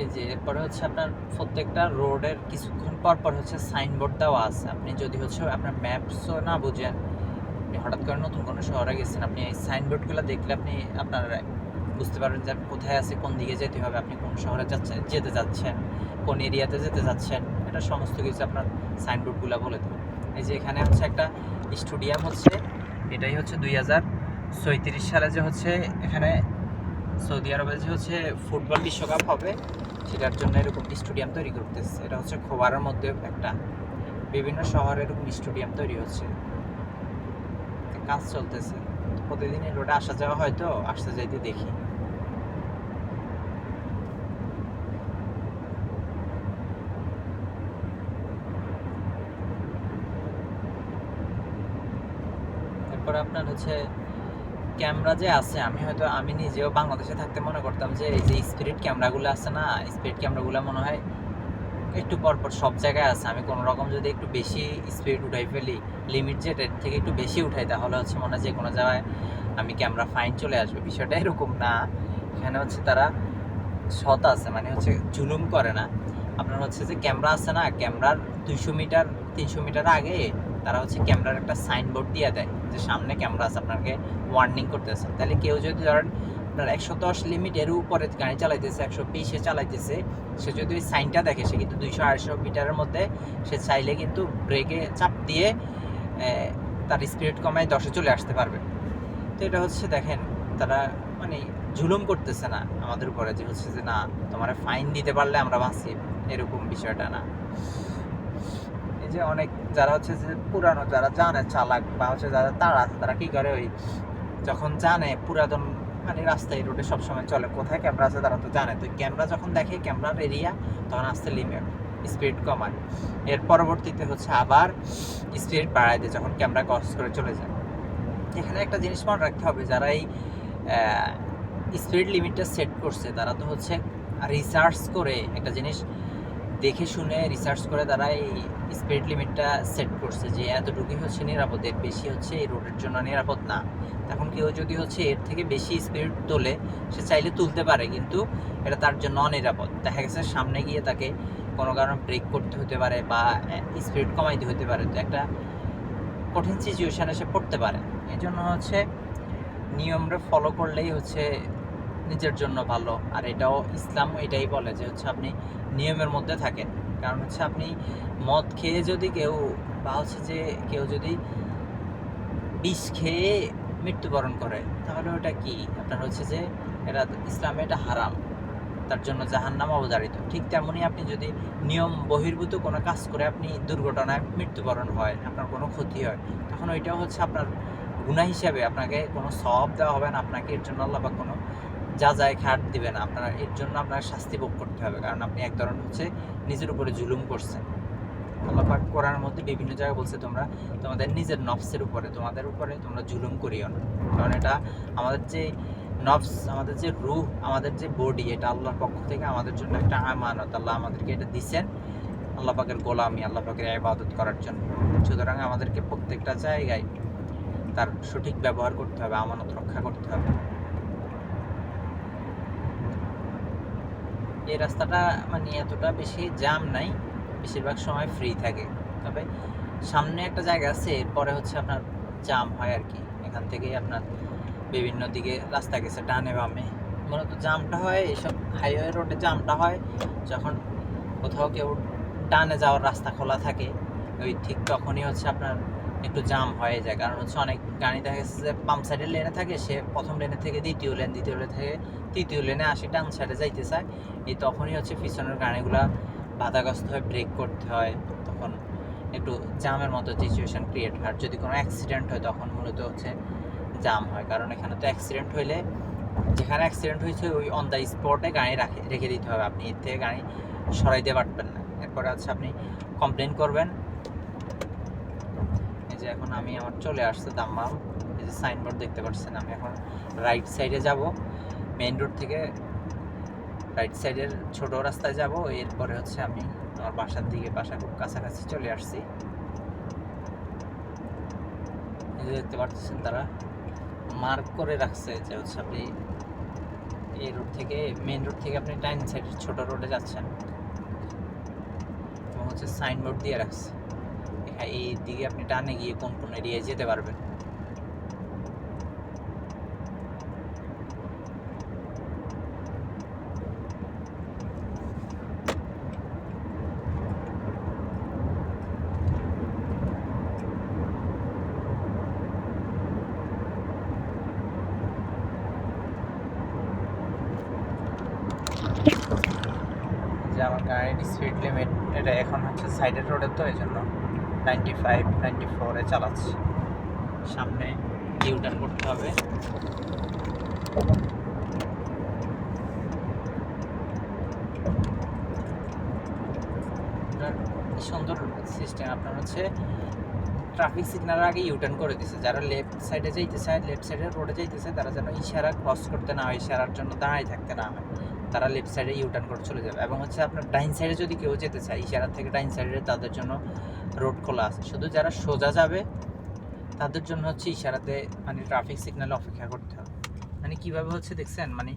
এই যে এরপরে হচ্ছে আপনার প্রত্যেকটা রোডের কিছুক্ষণ পর পর হচ্ছে সাইনবোর্ড দেওয়া আছে। আপনি যদি হচ্ছে আপনার ম্যাপসও না বুঝেন, আপনি হঠাৎ করে নতুন কোনো শহরে গেছেন, আপনি এই সাইনবোর্ডগুলো দেখলে আপনি আপনার বুঝতে পারবেন যে আপনি কোথায় আছে, কোন দিকে যেতে হবে, আপনি কোন শহরে যেতে যাচ্ছেন, কোন এরিয়াতে যেতে যাচ্ছেন, এটা সমস্ত কিছু আপনার সাইনবোর্ডগুলো বলে দেবে। এই যে এখানে হচ্ছে একটা স্টেডিয়াম হচ্ছে, এটাই হচ্ছে 2036 সালে যে হচ্ছে এখানে সৌদি আরবে যে হচ্ছে ফুটবল বিশ্বকাপ হবে, সেটার জন্য এরকম স্টেডিয়াম তৈরি করতেছে। এটা হচ্ছে খোবারের মধ্যে একটা, বিভিন্ন শহরে এরকম স্টেডিয়াম তৈরি হচ্ছে, কাজ চলতেছে। প্রতিদিন এই রোডে আসা যাওয়া হয়, তো আসতে যাইতে দেখি। এরপরে আপনার হচ্ছে ক্যামেরা যে আছে, আমি নিজেও বাংলাদেশে থাকতে মনে করতাম যে এই যে স্পিরিট ক্যামেরাগুলো আছে না, স্পিরিট ক্যামেরাগুলো মনে হয় একটু পরপর সব জায়গায় আছে। আমি কোনো রকম যদি একটু বেশি স্পিড উঠাই ফেলি, লিমিট যেটার থেকে একটু বেশি উঠাই, তাহলে হচ্ছে মনে হয় যে কোনো জায়গায় আমি ক্যামেরা ফাইন চলে আসবে। বিষয়টা এরকম না, এখানে হচ্ছে তারা সৎ আছে, মানে হচ্ছে জুলুম করে না। আপনার হচ্ছে যে ক্যামেরা আছে না, ক্যামেরার 200 মিটার 300 মিটার আগে তারা হচ্ছে ক্যামেরার একটা সাইনবোর্ড দিয়ে দেয় যে সামনে ক্যামেরা আছে, আপনাকে ওয়ার্নিং করতেছে। তাহলে কেউ যদি ধরেন আপনার 110 লিমিটের উপরে গাড়ি চালাইতেছে, 120-এ চালাইতেছে, সে যদি ওই সাইনটা দেখে, সে কিন্তু 200-250 মিটারের মধ্যে সে চাইলে কিন্তু ব্রেকে চাপ দিয়ে তার স্পিড কমায় 10-এ চলে আসতে পারবে। তো এটা হচ্ছে দেখেন, তারা মানে জুলুম করতেছে না আমাদের উপরে, যে হচ্ছে যে না তোমার ফাইন দিতে পারলে আমরা বাঁচি, এরকম বিষয়টা না। এই যে অনেক যারা হচ্ছে যে পুরানো, যারা জানে চালাক বা হচ্ছে যারা তারা আছে, তারা কি করে, ওই যখন জানে পুরাতন মানে রাস্তায় রোডে সবসময় চলে, কোথায় ক্যামেরা আছে তারা তো জানে, তো ক্যামেরা যখন দেখে ক্যামেরার এরিয়া, তখন আস্তে লিমিট স্পিড কমায়। এর পরবর্তীতে হচ্ছে আবার স্পিড বাড়ায় দেয় যখন ক্যামেরা ক্রস করে চলে যায়। এখানে একটা জিনিস মনে রাখতে হবে, যারা এই স্পিড লিমিটটা সেট করছে, তারা তো হচ্ছে রিসার্চ করে একটা জিনিস দেখে শুনে রিসার্চ করে তারা এই স্পিড লিমিটটা সেট করছে যে এতটুকুই হচ্ছে নিরাপদ, এর বেশি হচ্ছে এই রোডের জন্য নিরাপদ না। এখন কেউ যদি হচ্ছে এর থেকে বেশি স্পিড তোলে, সে চাইলে তুলতে পারে, কিন্তু এটা তার জন্য অনিরাপদ। দেখা গেছে সামনে গিয়ে তাকে কোনো কারণে ব্রেক করতে হতে পারে বা স্পিড কমাইতে হতে পারে, তো একটা কঠিন সিচুয়েশানে সে পড়তে পারে। এই জন্য হচ্ছে নিয়মটা ফলো করলেই হচ্ছে নিজের জন্য ভালো। আর এটাও ইসলাম এটাই বলে যে হচ্ছে আপনি নিয়মের মধ্যে থাকেন। কারণ হচ্ছে আপনি মদ খেয়ে যদি কেউ বা হচ্ছে যে কেউ যদি বিষ খেয়ে মৃত্যুবরণ করে, তাহলে ওটা কি আপনার হচ্ছে যে এটা ইসলামে এটা হারাম, তার জন্য জাহান্নাম অবধারিত। ঠিক তেমনই আপনি যদি নিয়ম বহির্ভূত কোনো কাজ করে আপনি দুর্ঘটনায় মৃত্যুবরণ হয়, আপনার কোনো ক্ষতি হয়, তখন ওইটাও হচ্ছে আপনার গুনাহ হিসাবে, আপনাকে কোনো সওয়াব দেওয়া হবে না, আপনাকে এর জন্য আল্লাহ পাক কোনো যাচাই খাট দিবে না, আপনার এর জন্য আপনার শাস্তি ভোগ করতে হবে, কারণ আপনি এক ধরনের হচ্ছে নিজের উপরে জুলুম করছেন। আল্লাহ পাক কোরআনের মধ্যে বিভিন্ন জায়গায় বলছে, তোমরা তোমাদের নিজের নফসের উপরে, তোমাদের উপরে তোমরা জুলুম করিও না। কারণ এটা আমাদের যে নফস, আমাদের যে রূহ, আমাদের যে বডি, এটা আল্লাহর পক্ষ থেকে আমাদের জন্য একটা আমানত। আল্লাহ আমাদেরকে এটা দিচ্ছেন আল্লাহ পাকের গোলামি, আল্লাহ পাকের ইবাদত করার জন্য। সুতরাং আমাদেরকে প্রত্যেকটা জায়গায় তার সঠিক ব্যবহার করতে হবে, আমানত রক্ষা করতে হবে। এই রাস্তাটা মানে এতটা বেশি জ্যাম নাই, বেশিরভাগ সময় ফ্রি থাকে। তবে সামনে একটা জায়গা আছে, এরপরে হচ্ছে আপনার জ্যাম হয় আর কি। এখান থেকেই আপনার বিভিন্ন দিকে রাস্তা গেছে ডানে বামে। মূলত জ্যামটা হয় এইসব হাইওয়ে রোডে, জ্যামটা হয় যখন কোথাও কেউ ডানে যাওয়ার রাস্তা খোলা থাকে, ওই ঠিক তখনই হচ্ছে আপনার একটু জ্যাম হয়ে যায়। কারণ হচ্ছে অনেক গাড়ি দেখা গেছে যে বাম সাইডের লেনে থাকে, সে প্রথম লেনে থেকে দ্বিতীয় লেন, দ্বিতীয় লেন থেকে তৃতীয় লেনে আসে, ডান সাইডে যাইতে চায়। এই তখনই হচ্ছে পিছনের গাড়িগুলা বাধাগ্রস্ত হয়ে ব্রেক করতে হয়, তখন একটু জ্যামের মতো সিচুয়েশান ক্রিয়েট হয়। আর যদি কোনো অ্যাক্সিডেন্ট হয়, তখন মূলত হচ্ছে জ্যাম হয়। কারণ এখানে তো অ্যাক্সিডেন্ট হইলে, যেখানে অ্যাক্সিডেন্ট হয়েছে ওই অন দ্য স্পটে গাড়ি রেখে দিতে হবে, আপনি এর থেকে গাড়ি সরাইতে পারবেন না। এরপরে হচ্ছে আপনি কমপ্লেন করবেন। এই যে এখন আমি আমার চলে আসছে দাম্মাম, এই যে সাইনবোর্ড দেখতে পাচ্ছেন, আমি এখন রাইট সাইডে যাব, মেইন রোড থেকে রাইট সাইডের ছোট রাস্তায় যাব। এরপরে হচ্ছে আমি আমার বাসার দিকে, বাসা খুব কাছাকাছি চলে আসছি। এই যে দেখতে পাচ্ছেন, তারা মার্ক করে রাখছে যে হচ্ছে আপনি এই রোড থেকে, মেন রোড থেকে আপনি ডাইন সাইডের ছোট রোডে যাচ্ছেন এবং হচ্ছে সাইনবোর্ড দিয়ে রাখছে এই দিকে আপনি ডানে গিয়ে কোন কোন এরিয়ায় যেতে পারবেন। যে আমার গাড়ির স্পিড লিমিট এটা এখন হচ্ছে সাইডের রোডে, তো এই জন্য 95 94-এ চালাচ্ছি। সামনে ইউটার্ন করতে হবে। সুন্দর সিস্টেম, আপনার হচ্ছে ট্রাফিক সিগন্যালের আগে ইউটার্ন করে দিছে। যারা লেফট সাইডে যাইতেছে, লেফট সাইডের রোডে যাইতেছে, তারা যেন ইশারা ক্রস করতে না হয়, ইশারার জন্য দাঁড়ায় থাকতে না হয়, তারা লেফট সাইডে ইউটার্ন করে চলে যাবে। এবং হচ্ছে আপনার ডাইন সাইডে যদি কেউ যেতে চায় ইশারা থেকে ডাইন সাইডে, তাদের জন্য রোড খোলা আছে। শুধু যারা সোজা যাবে তাদের জন্য হচ্ছে ইশারাতে মানে ট্রাফিক সিগন্যালে অপেক্ষা করতে হবে। মানে কীভাবে হচ্ছে দেখছেন, মানে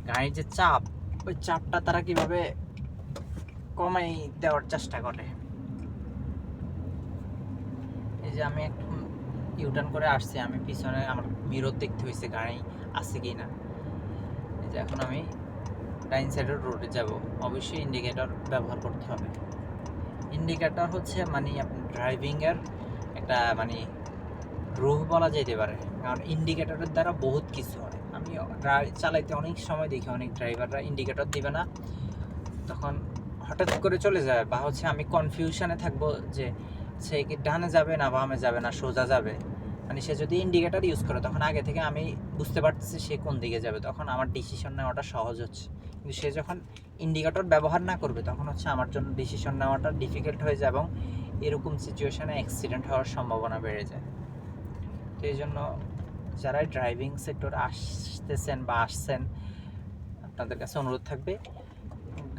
গাড়ির যে চাপ, ওই চাপটা তারা কীভাবে কমাই দেওয়ার চেষ্টা করে। এই যে আমি একটু ইউটার্ন করে আসছি, আমি পিছনে আমার মিরর দেখতে হয়েছে গাড়ি আছে কি না। এই যে এখন আমি ডাইন সাইডের রোডে যাব, অবশ্যই ইন্ডিকেটর ব্যবহার করতে হবে। ইন্ডিকেটর হচ্ছে মানে আপনার ড্রাইভিংয়ের একটা মানে রুহ বলা যেতে পারে, কারণ ইন্ডিকেটরের দ্বারা বহুত কিছু হয়। আমি চালাইতে অনেক সময় দেখি অনেক ড্রাইভাররা ইন্ডিকেটর দিবে না, তখন হঠাৎ করে চলে যায়, বা হচ্ছে আমি কনফিউশনে থাকবো যে সে কি ডানে যাবে না বামে যাবে না সোজা যাবে। মানে সে যদি ইন্ডিকেটর ইউজ করে তখন আগে থেকে আমি বুঝতে পারতেছি সে কোন দিকে যাবে, তখন আমার ডিসিশন নেওয়াটা সহজ হচ্ছে। কিন্তু সে যখন ইন্ডিকেটর ব্যবহার না করবে তখন হচ্ছে আমার জন্য ডিসিশন নেওয়াটা ডিফিকাল্ট হয়ে যায় এবং এরকম সিচুয়েশনে অ্যাক্সিডেন্ট হওয়ার সম্ভাবনা বেড়ে যায়। তো এই জন্য যারা ড্রাইভিং সেক্টরে আসতেছেন বা আসছেন, আপনাদের কাছে অনুরোধ থাকবে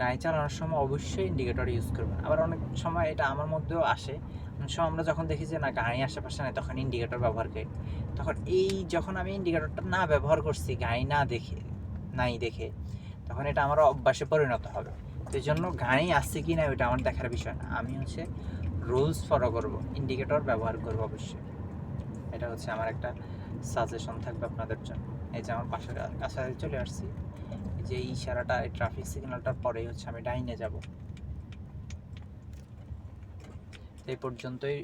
গাড়ি চালানোর সময় অবশ্যই ইন্ডিকেটর ইউজ করবেন। আবার অনেক সময় এটা আমার মধ্যেও আসে, অনেক সময় আমরা যখন দেখি যে না গাড়ি আশেপাশে নেই তখন ইন্ডিকেটর ব্যবহার করি। তখন যখন আমি ইন্ডিকেটরটা না ব্যবহার করছি গাড়ি নাই দেখে, তখন এটা আমার অভ্যাসে পরিণত হবে। তো এই জন্য গাড়ি আসছে কি না ওইটা আমার দেখার বিষয় না, আমি হচ্ছে রুলস ফলো করব, ইন্ডিকেটর ব্যবহার করব অবশ্যই। এটা হচ্ছে আমার একটা সাজেশন থাকবে আপনাদের জন্য। এই যে আমার পাশের কাছাকাছি চলে আসছি, যে এই ইশারাটা এই ট্রাফিক সিগন্যালটার পরেই হচ্ছে আমি ডাইনে যাব। এই পর্যন্তই।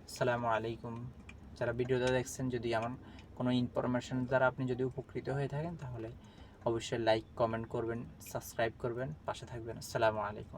আসসালামু আলাইকুম। যারা ভিডিওটা দেখছেন, যদি আমার কোনো ইনফরমেশন দ্বারা আপনি যদি উপকৃত হয়ে থাকেন তাহলে অবশ্যই লাইক কমেন্ট করবেন, সাবস্ক্রাইব করবেন, পাশে থাকবেন। আসসালামু আলাইকুম।